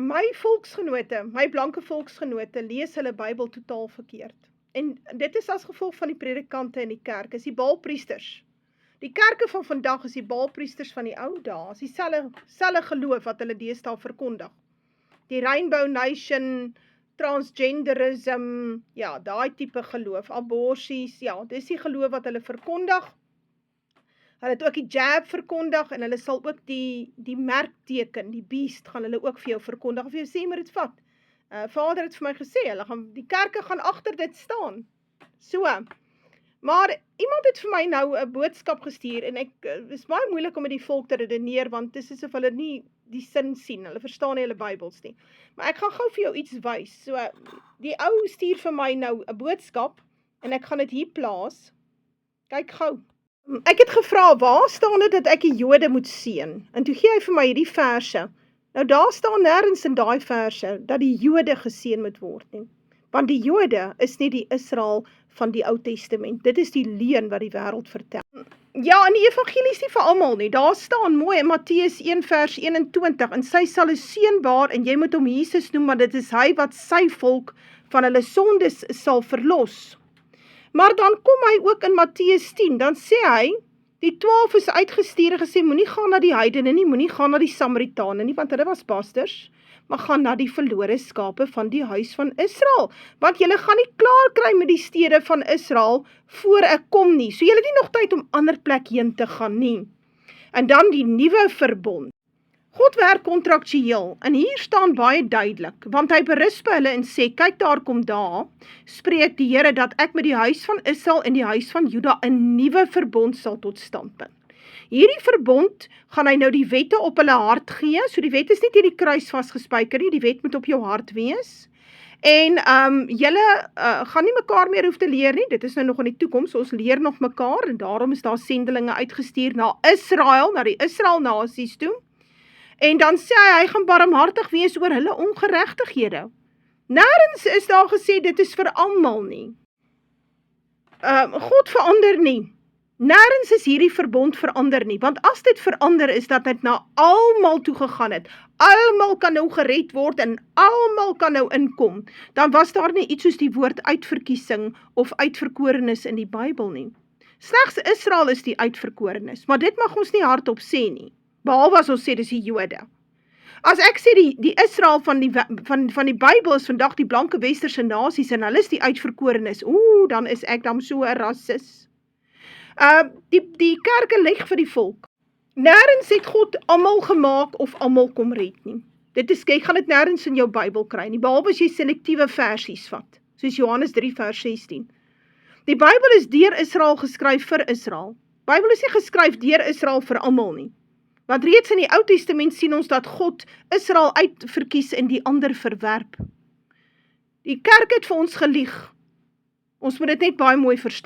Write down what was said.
My volksgenote, my blanke volksgenote, lees hulle Bybel totaal verkeerd. En dit is as gevolg van die predikante in die kerk, is die baalpriesters. Die kerke van vandag is die baalpriesters van die ou dae, is dieselfde geloof wat hulle deesdae verkondig. Die Rainbow Nation, transgenderism, ja, daai tipe geloof, aborsies, ja, dis die geloof wat hulle verkondig. Hulle het ook die jab verkondig, en hulle sal ook die merkteken, die beast, gaan hulle ook vir jou verkondig, of jy sê, maar dit vat. Vader het vir my gesê, die kerke gaan agter dit staan. So, maar iemand het vir my nou 'n boodskap gestuur, en is baie moeilik om met die volk te redeneer, want dit is asof hulle nie die sin sien, hulle verstaan nie hulle Bybels nie. Maar ek gaan gou vir jou iets wys. So, die ou stuur vir my nou 'n boodskap, en ek gaan dit hier plaas. Kyk gou. Ek het gevra, waar staan dit dat ek die Jode moet seën? En toe gee hy vir my hierdie verse. Nou daar staan nêrens in daai verse dat die Jode geseën moet word nie. Want die Jode is nie die Israel van die Ou Testament. Dit is die leuen wat die wêreld vertel. Ja, in die evangelie is nie vir almal nie. Daar staan mooi in Matteus 1 vers 21, en sy sal 'n seënbaar, en jy moet hom Jesus noem, want dit is hy wat sy volk van hulle sondes sal verlos. Maar dan kom hy ook in Matteus 10, dan sê hy, die 12 is uitgestuur en gesê, moenie gaan na die heidene nie, moenie gaan na die Samaritane nie, want hulle was pastors, maar gaan na die verlore skape van die huis van Israel, want julle gaan nie klaar kry met die stede van Israel, voor ek kom nie, so julle het nie nog tyd om ander plek heen te gaan nie. En dan die nuwe verbond. God werk kontraktueel, en hier staan baie duidelik, want hy berisp hulle en sê, kyk daar kom daar, spreek die Here dat ek met die huis van Israel en die huis van Juda 'n nuwe verbond sal tot stand bring. Hierdie verbond gaan hy nou die wette op hulle hart gee, so die wet is nie teen die kruis vasgespijker nie, die wet moet op jou hart wees, en julle gaan nie mekaar meer hoef te leer nie, dit is nou nog in die toekoms, ons leer nog mekaar, en daarom is daar sendelinge uitgestuur na Israel, na die Israel nasies toe, en dan sê hy gaan barmhartig wees oor hulle ongeregtighede. Nêrens is daar gesê, dit is vir almal nie. God verander nie. Nêrens is hierdie verbond verander nie, want as dit verander is, dat dit na almal toe gegaan het, almal kan nou gered word, en almal kan nou inkom, dan was daar nie iets soos die woord uitverkiesing, of uitverkorenis in die Bybel nie. Slegs Israel is die uitverkorenis, maar dit mag ons nie hardop sê nie. Behalwe as ons sê, dis die Jode. As ek sê, die Israel van die Bybel is vandag die blanke westerse nasies, en hulle is die uitverkorenis, dan is ek dan so 'n rasis. Die kerke leg vir die volk. Nêrens het God almal gemaak, of almal kom red nie. Jy gaan dit nêrens in jou Bybel kry nie, behalwe as jy selektiewe versies vat, soos Johannes 3 vers 16. Die Bybel is deur Israel geskryf vir Israel. Bybel is nie geskryf deur Israel vir almal nie. Want reeds in die Ou Testament sien ons dat God Israel uitverkies en die ander verwerp. Die kerk het vir ons gelieg. Ons moet dit net baie mooi verstaan.